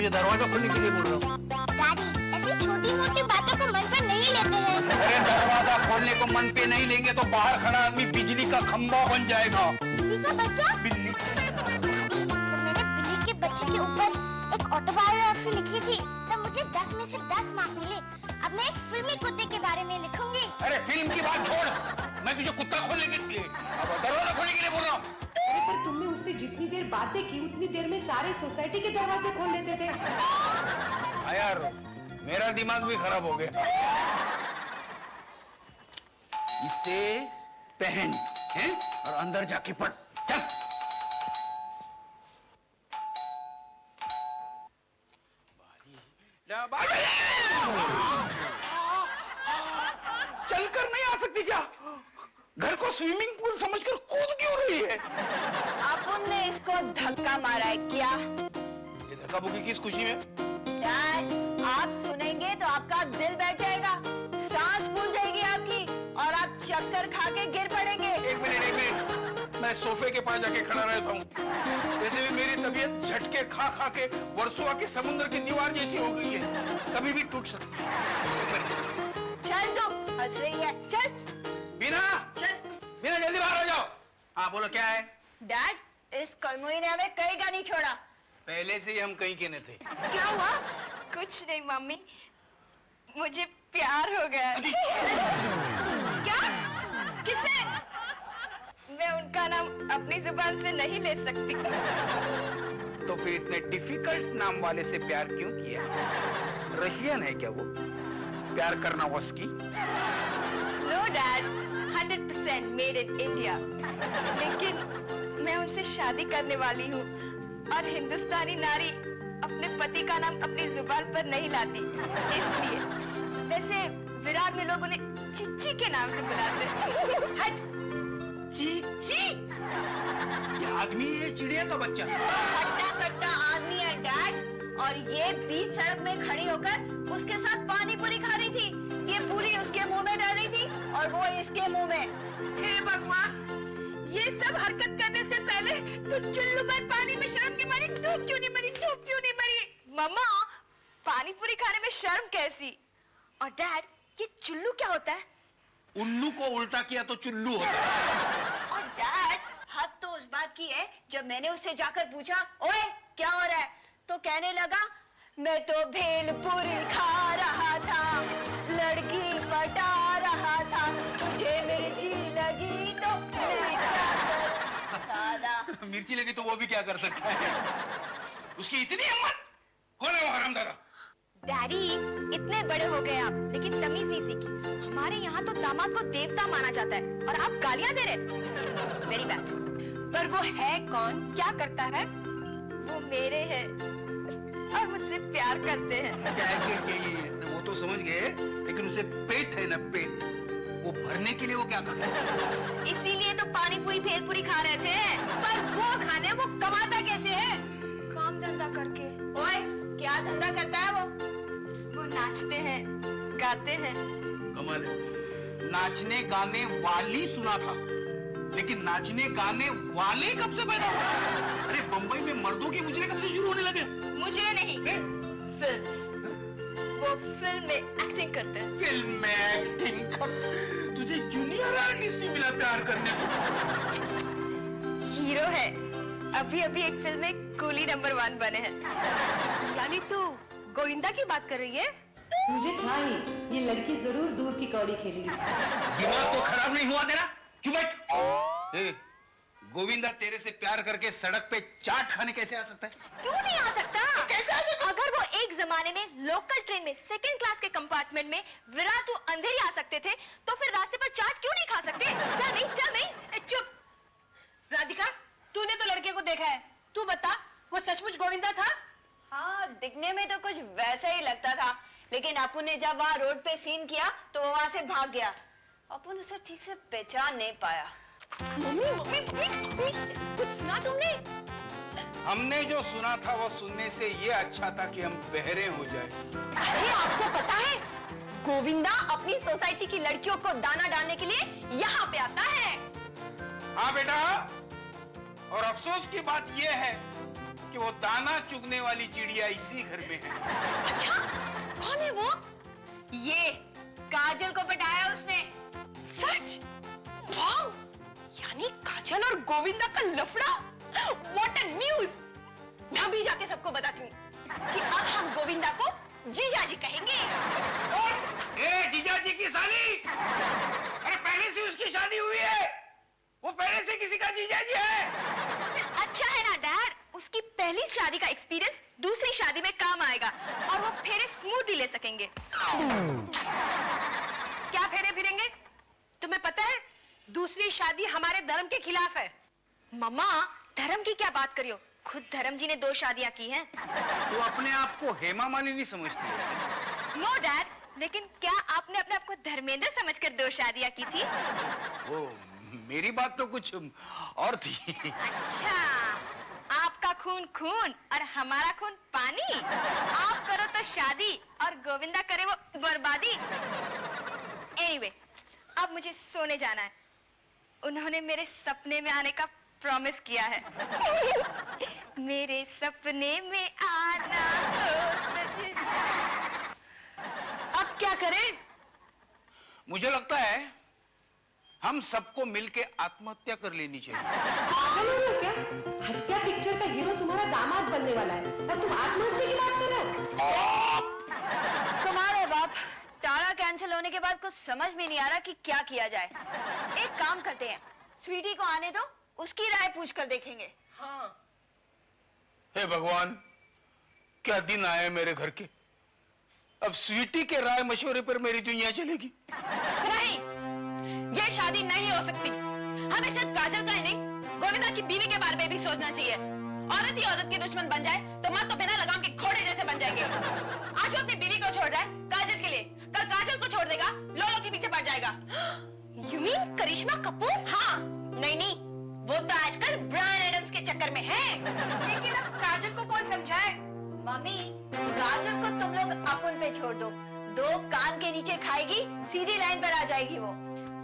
तुझे दरवाजा खोलने के लिए बोल रहा हूँ। डैडी, ऐसी छोटी-मोटी बातों को मन पर नहीं लेते हैं। अरे दरवाजा खोलने को मन पे नहीं लेंगे तो बाहर खड़ा आदमी बिजली का खंभा बन जाएगा। बिल्ली का बच्चा? बिल्ली। जब मैंने बिल्ली के बच्चे के ऊपर एक ऑटोबायोग्राफी लिखी थी तब मुझे 10 में से 10 मार्क मिले। अब मैं एक फिल्मी कुत्ते के बारे में लिखूंगी। अरे फिल्म की बात छोड़, मैं तुझे कुत्ता खोलने के लिए, दरवाजा खोलने के लिए बोल रहा हूँ। पर तुमने उससे जितनी देर बातें की उतनी देर में सारे सोसाइटी के दरवाजे खोल लेते थे। यार मेरा दिमाग भी खराब हो गया। इसे पहन हैं और अंदर जाके पढ़। चल। चलकर नहीं आ सकती क्या? घर को स्विमिंग पूल समझकर कूद क्यों रही है? आपने इसको धक्का मारा है क्या? ये धक्का मुक्की किस खुशी में? डैड, आप सुनेंगे तो आपका दिल बैठ जाएगा, सांस फूल जाएगी आपकी और आप चक्कर खा के गिर पड़ेंगे। एक मिनट, मैं सोफे के पास जाके खड़ा रहता हूँ। वैसे भी मेरी तबीयत झटके खा खा के वर्सोवा के समुद्र की दीवार जैसी हो गई है, कभी भी टूट सकती है। चल तू, हंस रही है, चल। बीना, चल। बीना जल्दी बाहर आ जाओ। हाँ बोलो क्या है? डैड, इस कलमुई ने हमें कहीं का नहीं छोड़ा। पहले से ही हम कहीं के न थे। क्या हुआ? कुछ नहीं मम्मी, मुझे प्यार हो गया। क्या? किससे? मैं उनका नाम अपनी जुबान से नहीं ले सकती। तो फिर इतने डिफिकल्ट नाम वाले से प्यार क्यों किया? रशियन है क्या वो? प्यार करना उसकी? No dad, 100% made in India. लेकिन मैं उनसे शादी करने वाली हूँ और हिंदुस्तानी नारी अपने पति का नाम अपनी जुबान पर नहीं लाती, इसलिए। वैसे विराट में लोग उन्हें चिच्ची के नाम से बुलाते हैं। चीची? ये आदमी है चिड़िया का बच्चा? हट्टा कट्टा आदमी है डैड, और ये बीच सड़क में खड़ी होकर उसके साथ पानी पूरी खा रही थी। ये पूरी उसके मुंह में डाल रही थी और वो इसके मुंह में। हे भगवान, ये सब हरकत करने से पहले तो चुल्लू पर पानी में शर्म की मारी डूब क्यों नहीं मरी, डूब क्यों नहीं मरी? मम्मा, पानी पूरी खाने में शर्म कैसी? और डैड, ये चुल्लू क्या होता है? उल्लू को उल्टा किया तो चुल्लू होता है। और डैड, हद तो उस बात की है जब मैंने उससे जाकर पूछा, ओए क्या हो रहा है, तो कहने लगा, मैं तो भेलपुरी खा रहा था, लड़की पटा रहा था, तुझे मिर्ची लगी तो मैं क्या करूं? साला। मिर्ची लगी तो वो भी क्या कर सकता है? उसकी इतनी हिम्मत? कौन है वो हरामजादा? डैडी, इतने बड़े हो गए आप, लेकिन तमीज नहीं सीखी। हमारे यहाँ तो दामाद को देवता माना जाता है और आप गालियाँ दे रहे। Very bad. पर वो है कौन, क्या करता है? वो मेरे हैं और मुझसे प्यार करते हैं। क्या है? वो तो समझ गए, लेकिन उसे पेट है ना, पेट। वो भरने के लिए वो क्या करता है? इसीलिए तो पानी पूरी भेलपुरी खा रहे थे। पर वो खाने वो कमाता कैसे है? काम धंधा करके। ओए, क्या धंधा करता है वो? वो नाचते हैं, गाते हैं। कमाल है। नाचने गाने वाली सुना था, लेकिन नाचने गाने वाले कब से पैदा हुए? अरे बंबई में मर्दों के मुजरे कब से शुरू होने लगे? मुझे नहीं, फिल्म्स। वो फिल्म में एक्टिंग करते हैं। फिल्म में एक्टिंग कर? तुझे जूनियर आर्टिस्ट भी मिला प्यार करने को? हीरो है, अभी अभी एक फिल्म में कूली नंबर 1 बने हैं। यानी तू गोविंदा की बात कर रही है? मुझे था ही, ये लड़की जरूर दूर की कौड़ी खेलेगी। दिमाग तो खराब नहीं हुआ तेरा? चुप बैठ। गोविंदा तेरे से प्यार करके सड़क पे चाट खाने कैसे आ सकता है? क्यों नहीं आ सकता? कैसे आ सकता? अगर वो एक जमाने में लोकल ट्रेन में सेकंड क्लास के कंपार्टमेंट में विराट अंधेरी आ सकते थे, तो फिर रास्ते पर चाट क्यों नहीं खा सकते? चल नहीं। चुप। राधिका, तूने तो लड़के को देखा है, तू बता वो सचमुच गोविंदा था? हाँ, दिखने में तो कुछ वैसा ही लगता था, लेकिन अपुन ने जब वहाँ रोड पे सीन किया तो वो वहाँ से भाग गया। अपुन उसे ठीक से पहचान नहीं पाया। मम्मी, कुछ सुना तुमने? हमने जो सुना था वो सुनने से ये अच्छा था कि हम बहरे हो जाए। अरे आपको पता है, गोविंदा अपनी सोसाइटी की लड़कियों को दाना डालने के लिए यहाँ पे आता है। हाँ बेटा, और अफसोस की बात यह है कि वो दाना चुगने वाली चिड़िया इसी घर में है। अच्छा, कौन है वो? ये काजल को पटाया उसने। सच? वाव! यानी काजल और गोविंदा का लफड़ा। What a news! मैं अभी जाके सबको बताती हूँ कि अब हम गोविंदा को जीजाजी कहेंगे। ए जीजाजी की साली! अरे पहले से उसकी शादी हुई है, वो पहले से किसी का जीजाजी है। अच्छा है ना डैड, उसकी पहली शादी का एक्सपीरियंस दूसरी शादी में काम आएगा और वो फेरे स्मूथली ले सकेंगे। क्या फेरे फिरेंगे? तुम्हें पता है दूसरी शादी हमारे धर्म के खिलाफ है। मम्मा, धर्म की क्या बात करियो, खुद धर्म जी ने 2 शादियां की हैं। तो अपने आप को हेमा मालिनी समझती है? नो डैड, लेकिन क्या आपने अपने आप को धर्मेंद्र समझकर 2 शादियां की थी? वो मेरी बात तो कुछ और थी। अच्छा, आपका खून खून और हमारा खून पानी। आप करो तो शादी और गोविंदा करे वो बर्बादी। एनीवे, अब मुझे सोने जाना है। उन्होंने मेरे सपने में आने का प्रॉमिस किया है। मेरे सपने में आना हो सजना। अब क्या करें? मुझे लगता है हम सबको मिलके आत्महत्या कर लेनी चाहिए। पागल हो क्या? हत्या पिक्चर का हीरो तुम्हारा दामाद बनने वाला है और तुम आत्महत्या की बात कर रहे हो? तुम्हारे बाप, तारा कैंसिल होने के बाद कुछ समझ में नहीं आ रहा कि क्या किया जाए। एक काम करते हैं, स्वीटी को आने दो, उसकी राय पूछ कर देखेंगे। हाँ। हे भगवान, क्या दिन आए मेरे घर के। अब स्वीटी के राय मशवरे पर मेरी दुनिया चलेगी। नहीं, ये शादी नहीं हो सकती। हमें सिर्फ काजल का ही नहीं, गोविंदा की बीवी के बारे में भी सोचना चाहिए। औरत ही औरत की दुश्मन बन जाए तो मर्द तो बिना लगाम के घोड़े जैसे बन जाएंगे। आज वो अपनी बीवी को छोड़ रहा है काजल के लिए, कल काजल को छोड़ देगा, लोलो के पीछे पड़ जाएगा। You mean करिश्मा कपूर? हाँ, नहीं, वो तो आजकल ब्रायन एडम्स के चक्कर में है। लेकिन अब काजल को कौन समझाए? मम्मी, काजल को तुम लोग अपन पे छोड़ दो। 2 कान के नीचे खाएगी, सीधी लाइन पर आ जाएगी वो।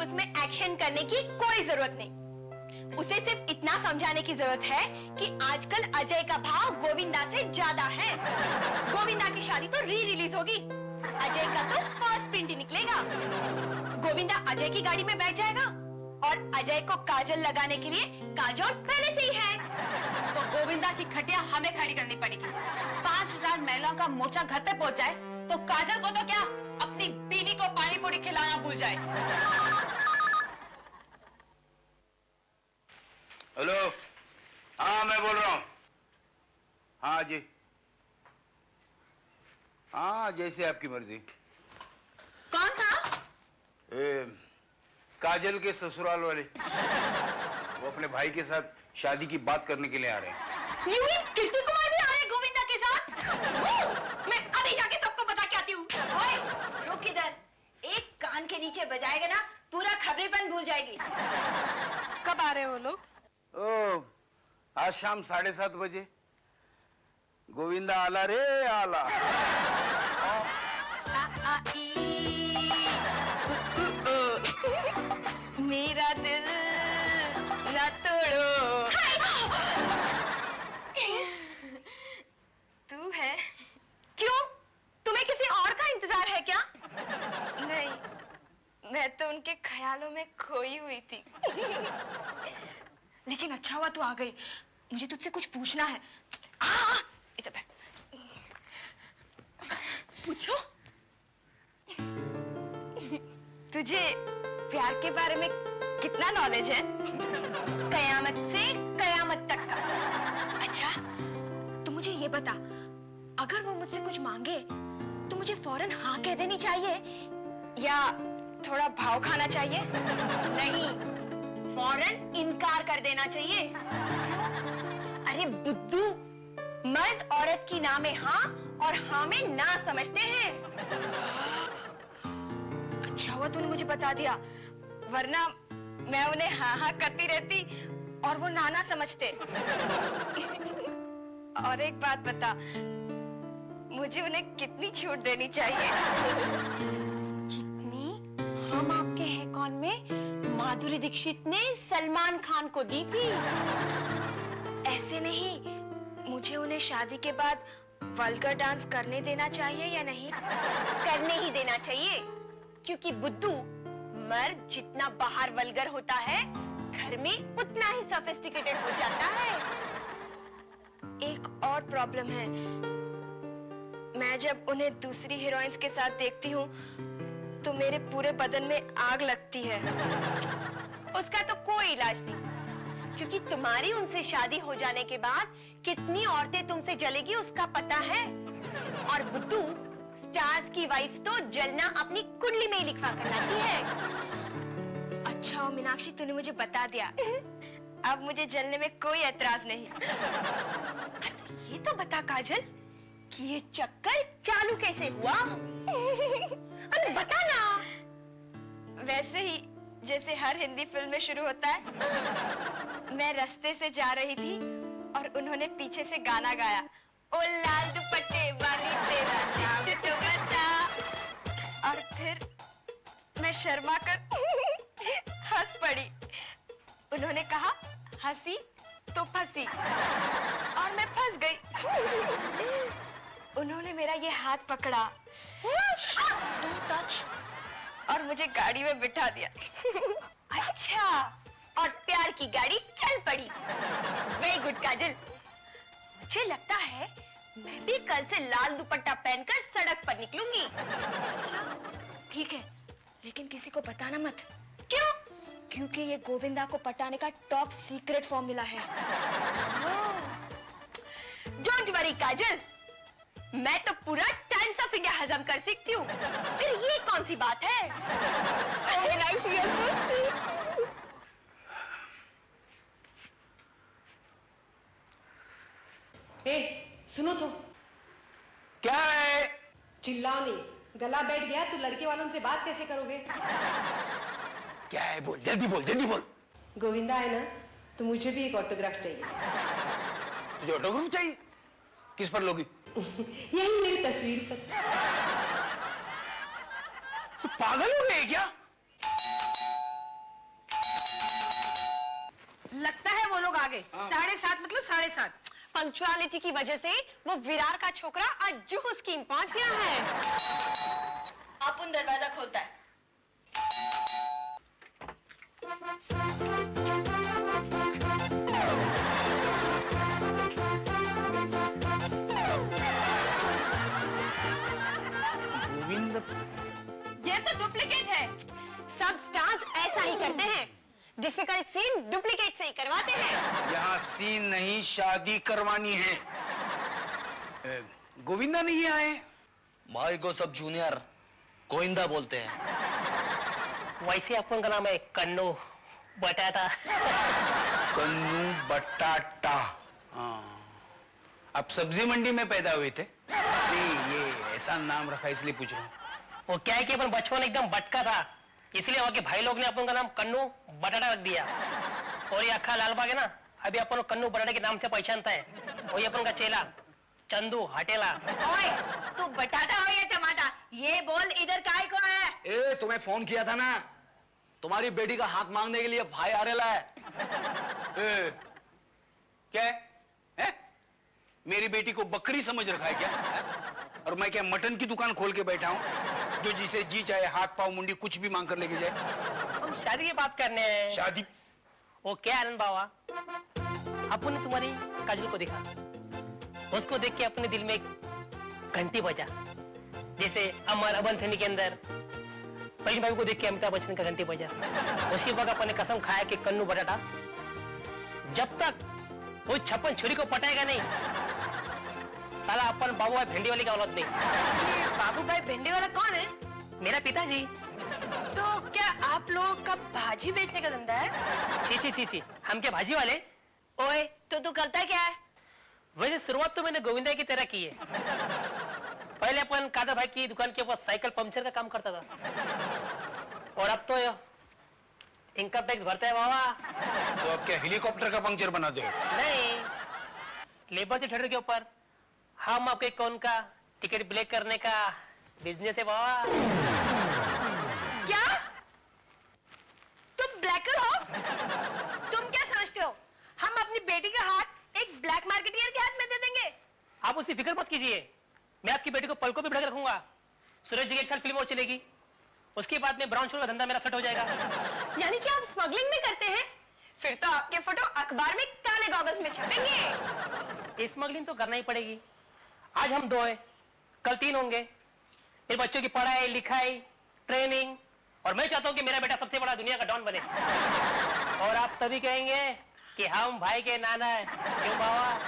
उसमें एक्शन करने की कोई जरूरत नहीं। उसे सिर्फ इतना समझाने की जरूरत है कि आजकल अजय का भाव गोविंदा से ज्यादा है। गोविंदा की शादी तो री-रिलीज होगी, अजय का तो फर्स्ट प्रिंट ही निकलेगा। गोविंदा अजय की गाड़ी में बैठ जाएगा और अजय को काजल लगाने के लिए काजोल पहले से ही है। तो गोविंदा की खटिया हमें खड़ी करनी पड़ेगी। 5000 महिलाओं का मोर्चा घर पे पहुंच जाए तो काजल को तो क्या, अपनी बीवी को पानी पूरी खिलाना भूल जाए। हेलो, हाँ मैं बोल रहा हूँ। हाँ जी, हाँ जैसे आपकी मर्जी। कौन था? काजल के ससुराल वाले, वो अपने भाई के साथ शादी की बात करने के लिए आ रहे हैं। You mean कीर्ति कुमार भी आ रहे हैं गोविंदा के साथ? मैं अभी जाके सबको बता के आती हूँ। ओए, रुक इधर। एक कान के नीचे बजाएगा ना, पूरा खबरेपन भूल जाएगी। कब आ रहे हो लोग? ओ, आज शाम 7:30 बजे। गोविंदा आला रे आला। मेरा दिल ना तोड़ो। तू है? क्यों? तुम्हें किसी और का इंतजार है क्या? नहीं, मैं तो उनके ख्यालों में खोई हुई थी। लेकिन अच्छा हुआ तू आ गई, मुझे तुझसे कुछ पूछना है। इधर बैठ। पूछो। तुझे प्यार के बारे में कितना नॉलेज है? कयामत से कयामत तक का। अच्छा, तो मुझे ये बता, अगर वो मुझसे कुछ मांगे तो मुझे फौरन हाँ कह देनी चाहिए या थोड़ा भाव खाना चाहिए? नहीं, फौरन इनकार कर देना चाहिए। अरे बुद्धू, मर्द औरत की ना में हाँ और हाँ में ना समझते हैं। अच्छा हुआ तूने मुझे बता दिया, वरना मैं उन्हें हाँ हाँ करती रहती और वो नाना समझते। और एक बात बता, मुझे उन्हें कितनी छूट देनी चाहिए? जितनी हम आपके हैं कौन में माधुरी दीक्षित ने सलमान खान को दी थी। ऐसे नहीं, मुझे उन्हें शादी के बाद वल्गर डांस करने देना चाहिए या नहीं? करने ही देना चाहिए, क्योंकि बुद्धू मर्द जितना बाहर वल्गर होता है घर में उतना ही सोफिस्टिकेटेड हो जाता है। एक और प्रॉब्लम है, मैं जब उन्हें दूसरी हीरोइंस के साथ देखती हूँ तो मेरे पूरे बदन में आग लगती है। उसका तो कोई इलाज नहीं, क्योंकि तुम्हारी उनसे शादी हो जाने के बाद कितनी औरतें तुमसे जलेगी उसका पता है। और बुद्धू स्टार्स की वाइफ तो जलना अपनी कुंडली में ही लिखवा कर लाती है। अच्छा मीनाक्षी, तूने मुझे बता दिया, अब मुझे जलने में कोई ऐतराज नहीं। तो ये तो बता काजल कि ये चक्कर चालू कैसे हुआ? अरे बता ना। वैसे ही जैसे हर हिंदी फिल्म में शुरू होता है। मैं रास्ते से जा रही थी और उन्होंने पीछे से गाना गाया, ओ लाल दुपट्टे वाली तेरा नाम तो बता। और फिर मैं शर्मा कर हंस पड़ी। उन्होंने कहा हंसी तो फंसी, और मैं फंस गई। उन्होंने मेरा ये हाथ पकड़ा, Don't touch, और मुझे गाड़ी में बिठा दिया। अच्छा, और प्यार की गाड़ी चल पड़ी। वेरी गुड काजल। मुझे लगता है मैं भी कल से लाल दुपट्टा पहनकर सड़क पर निकलूंगी। अच्छा ठीक है, लेकिन किसी को बताना मत। क्यों? क्योंकि ये गोविंदा को पटाने का टॉप सीक्रेट फॉर्मूला है। डोंट वरी काजल, मैं तो पूरा टाइम्स ऑफ इंडिया हजम कर सकती हूँ। फिर ये कौन सी बात है? सुनो तो। क्या है? चिल्लाओ नहीं, गला बैठ गया तो लड़के वालों से बात कैसे करोगे? क्या है? बोल, जल्दी बोल, जल्दी बोल। गोविंदा है ना, तो मुझे भी एक ऑटोग्राफ चाहिए। तुझे ऑटोग्राफ चाहिए? किस पर लोगी? यही मेरी तस्वीर पर। तू पागल हो गई क्या? लगता है वो लोग आ गए। 7:30 मतलब 7:30। पंक्चुअलिटी की वजह से वो विरार का छोकरा आज जूहू स्कीम पहुंच गया है। अपन दरवाजा खोलता है। गोविंद, ये तो डुप्लीकेट है। सब स्टार्स ऐसा ही करते हैं, डिफिकल्ट सीन डुप्लीकेट से ही करवाते हैं। यहाँ सीन नहीं, शादी करवानी है। गोविंदा नहीं आए? भाई को सब जूनियर गोविंदा बोलते हैं। वैसे अपन का नाम है कन्नू बटाटा। कन्नू बटाटा। हाँ, आप सब्जी मंडी में पैदा हुए थे? नहीं, ये ऐसा नाम रखा इसलिए पूछ रहा हूँ। वो क्या है कि अपन बचपन एकदम बटका था, इसलिए वहाँ के भाई लोग ने अपन का नाम कन्नू बटाटा रख दिया। और ये अक्खा लालबाग है ना, अभी अपन को कन्नू बटाटे के नाम से पहचानता है। वही अपन का चेला चंदू हटेला। ओए, तू बटाटा हो या टमाटर? ये बोल इधर काय को है? ए, तुम्हें फोन किया था ना, तुम्हारी बेटी का हाथ मांगने के लिए भाई आ रहा है। क्या है? मेरी बेटी को बकरी समझ रखा है क्या? और मैं क्या मटन की दुकान खोल के बैठा हूँ जो जिसे जी चाहे हाथ पाव मुंडी कुछ भी मांग कर लेके जाए? हम शादी की बात करने हैं। शादी? वो क्या आनंद बाबा, अपन ने तुम्हारी काजल को देखा, उसको देख के अपने दिल में एक घंटी बजा, जैसे अमर अबंथनी के अंदर पहली भाई को देख के अमिताभ बच्चन का घंटी बजा। उसी वक्त अपन ने कसम खाया कि कन्नू बटाटा जब तक वो 56 छुरी को पटाएगा नहीं, साला अपन बाबू भाई भिंडी वाली का औलाद नहीं। बाबू भाई भिंडी वाला कौन है? मेरा पिताजी। तो क्या आप लोग का भाजी बेचने का धंधा है? छी छी छी छी, हम क्या भाजी वाले? ओए, तो तू करता क्या है? वैसे शुरुआत तो मैंने गोविंदा की तरह की है। पहले अपन कादर भाई की दुकान के ऊपर साइकिल पंक्चर का काम करता था, और अब तो इनकम टैक्स भरता है बाबा। तो अब क्या हेलीकॉप्टर का पंक्चर बना दो? नहीं, लेबर के ठेटर के ऊपर हम आपके कौन का टिकट ब्लैक करने का बिजनेस है बाबा। क्या? तुम ब्लैकर हो? तुम क्या समझते हो हम अपनी बेटी का हाथ एक ब्लैक मार्केटियर के हाथ में दे देंगे? आप उसकी फिक्र मत कीजिए, मैं आपकी बेटी को पलकों पे बिठा के रखूंगा। सूरज जी की एक साल फिल्म और चलेगी, उसके बाद में ब्राउन शुगर का धंधा मेरा सेट हो जाएगा। यानी कि आप स्मगलिंग भी करते हैं? फिर तो आपके फोटो अखबार में काले गॉगल्स में छपेंगे। स्मगलिंग तो करना ही पड़ेगी। आज हम 2 हैं, कल 3 होंगे। फिर बच्चों की पढ़ाई लिखाई ट्रेनिंग, और मैं चाहता हूं कि मेरा बेटा सबसे बड़ा दुनिया का डॉन बने। और आप तभी कहेंगे कि हम भाई के नाना है। क्यों बाबा?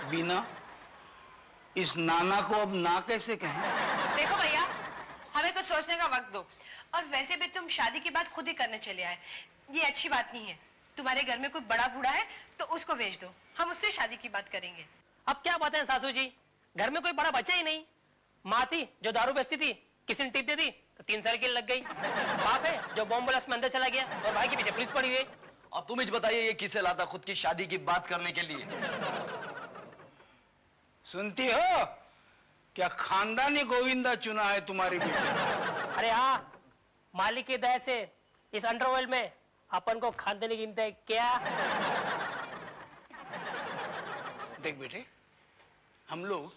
बीना, इस नाना को अब ना कैसे कहें? देखो भैया, हमें कुछ सोचने का वक्त दो। और वैसे भी तुम शादी की बात खुद ही करने चले आए, ये अच्छी बात नहीं है। तुम्हारे घर में कोई बड़ा बूढ़ा है तो उसको भेज दो, हम उससे शादी की बात करेंगे। अब क्या बात है सासू जी, घर में कोई बड़ा बच्चा ही नहीं। माँ थी जो दारू बेचती थी, किसी ने टिप दे दी तो 3 साल की लग गई। बाप है जो बॉम्ब ब्लास्ट में अंदर चला गया और भाई के पीछे पुलिस पड़ी हुई। अब तुम ही बताइए ये किसे लाता खुद की शादी की बात करने के लिए? सुनती हो, क्या खानदानी गोविंदा चुना है तुम्हारी बेटी? अरे हाँ, मालिक की दया से इस अंडरवर्ल्ड में अपन को खानदानी गिनते हैं क्या? देख बेटे, हम लोग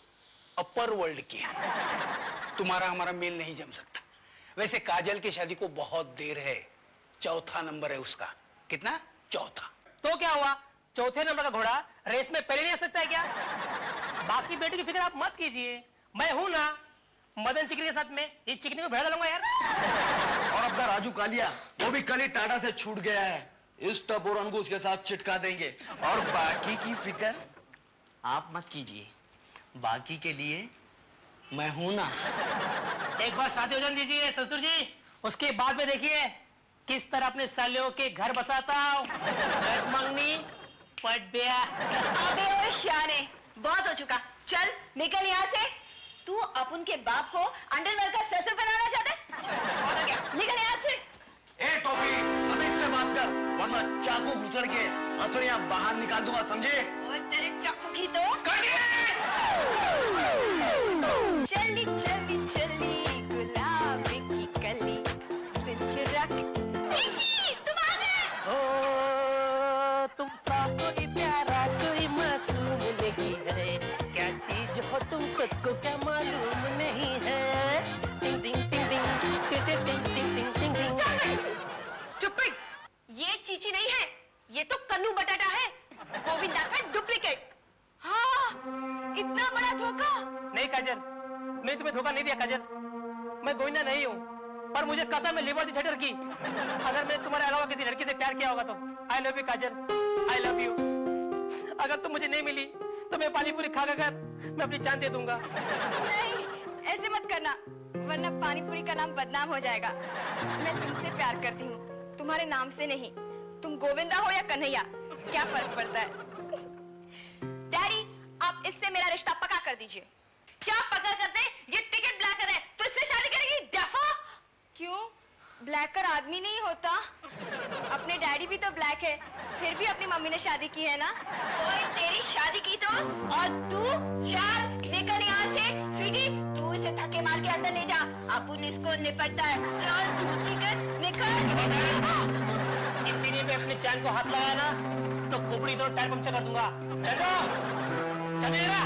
अपर वर्ल्ड के हैं, तुम्हारा हमारा मेल नहीं जम सकता। वैसे काजल की शादी को बहुत देर है, 4था नंबर है उसका। कितना? 4था। तो क्या हुआ, चौथे नंबर का घोड़ा रेस में पहले नहीं आ सकता है क्या? बाकी बेटी की फिक्र आप मत कीजिए, मैं हूं ना। मदन चिकनी के साथ में इस चिकनी को भेड़ डालूंगा यार। और अपना राजू कालिया, वो भी कल ही टाटा से छूट गया है। इस टपोरन को उसके साथ चिटका देंगे। और बाकी की फिक्र आप मत कीजिए, बाकी के लिए मैं हूं ना। एक बार शादी हो जाने दीजिए ससुर जी, उसके बाद में देखिए किस तरह अपने सालियों के घर बसाता हूं। मंगनी पट गया। अबे ओए शाने, बहुत हो चुका, चल निकल यहाँ से। तू अपन के बाप को अंडरवेयर का ससुर बनाना चाहता है? चल, बहुत हो गया, निकल यहाँ से। ए टॉपी, अब इससे बात कर, वरना चाकू घुसड़ के हथौड़ियां बाहर निकाल दूंगा, समझे? ओए तेरे चाकू की तो चली चली चली गुलाब की कली, दिल चुरा के। चीची, तुम आ गए। ओ तुम सा कोई प्यारा कोई मासूम नहीं है, क्या चीज हो तुम खुद को क्या मालूम नहीं है। टिंग टिंग टिंग टिंग टिंग टिंग टिंग टिंग टिंग टिंग। Stupid! ये चीची नहीं है, ये तो कन्नू बटाटा है, गोविंदा का डुप्लीकेट। हाँ, इतना बड़ा धोखा। नहीं काजल, मैं तुम्हें धोखा नहीं दिया काजल, मैं गोविंदा नहीं हूँ। पर मुझे कसम है लिबर्टी थिएटर की, अगर मैं तुम्हारे अलावा किसी लड़की से प्यार किया होगा तो I love you Kajal, I love you. अगर तुम मुझे नहीं मिली तो मैं पानी पूरी खा कर मैं अपनी जान दे दूंगा। नहीं, ऐसे मत करना, वरना पानीपुरी का नाम बदनाम हो जाएगा। मैं तुमसे प्यार करती हूँ, तुम्हारे नाम से नहीं। तुम गोविंदा हो या कन्हैया, क्या फर्क पड़ता है? डैडी, आप इससे मेरा रिश्ता पक्का कर दीजिए। क्या पक्का करते? ये टिकट ब्लैकर है, तो इससे शादी करेगी डफा? क्यों? ब्लैकर आदमी नहीं होता? अपने डैडी भी तो ब्लैक है, फिर भी अपनी मम्मी ने शादी की है ना। ओए तेरी शादी की तो, और तू चल निकल यहाँ से। स्वीटी, तू इसे धक्के मार के अंदर ले जा, अपन इसको निपटता है। चल निकल। इसीलिए मैं अपनी जान को हाथ लगाया ना तो खोपड़ी दोनों टायर पंक्चर कर दूंगा। चलो चलेगा।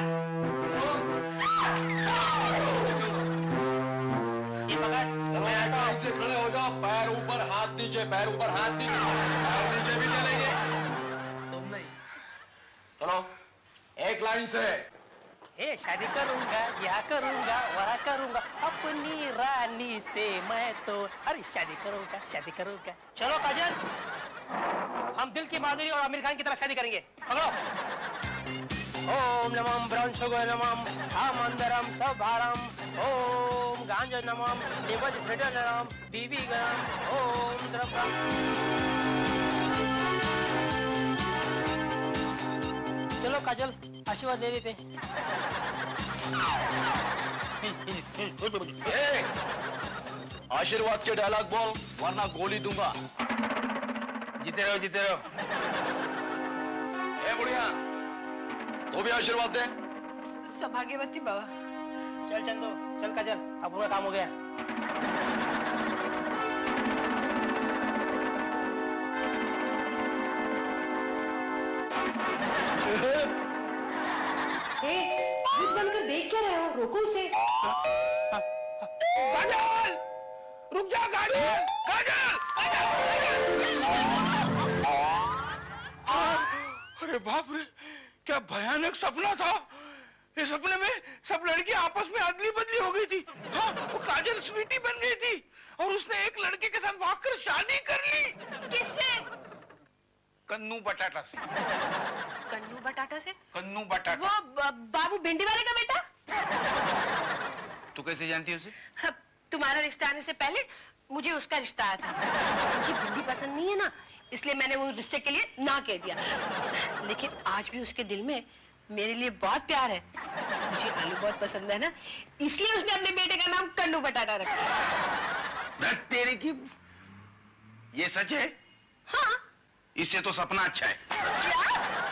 ये पकड़, मैं आता हूँ। ऐसे खड़े हो जाओ, पैर ऊपर हाथ नीचे, पैर ऊपर हाथ नीचे, पैर नीचे भी चलेंगे। तुम नहीं, चलो एक लाइन से। ए शादी करूंगा, यहाँ करूंगा, वहाँ करूंगा, अपनी रानी से मैं तो। अरे शादी करूंगा। चलो काजल, हम दिल की माधुरी और आमिर खान की तरह शादी करेंगे। पकड़ो। ओम नमः ब्राह्मण शुगर नमः आमंदरम सभारम, ओम गांजा नमः देवज भ्रजन नमः बीवी गणम, ओम द्रव्यम। चलो काजल, आशीर्वाद दे देते। आशीर्वाद के डायलॉग बोल, वरना गोली दूंगा। जीते रहो, जीते रहो। ए बुढ़िया, तू भी आशीर्वाद दे। सौभाग्यवती बाबा। चल चंदू, चल काजल, अब पूरा काम हो गया। देख क्या रहे हो? रोको उसे। काजल, रुक जा गाड़ी। काजल, अरे बाप रे, क्या भयानक सपना था। इस सपने में सब लड़की आपस में अदली बदली हो गई थी। हाँ, वो काजल स्वीटी बन गई थी और उसने एक लड़के के साथ भाग कर शादी कर ली। किससे? कन्नू बटाटा से। कन्नू बटाटा से? कन्नू बटाटा। वो बाबू भिंडी वाले का बेटा? तू कैसे जानती है उसे? तुम्हारा रिश्ता आने से पहले मुझे उसका रिश्ता आया था। मुझे भिंडी पसंद नहीं है ना, इसलिए मैंने वो रिश्ते के लिए ना कह दिया। लेकिन आज भी उसके दिल में मेरे लिए बहुत प्यार है। मुझे आलू बहुत पसंद है ना, इसलिए उसने अपने बेटे का नाम कन्नू बटाटा रखा। तेरे की, ये सच है? हाँ। इससे तो सपना अच्छा है। क्या?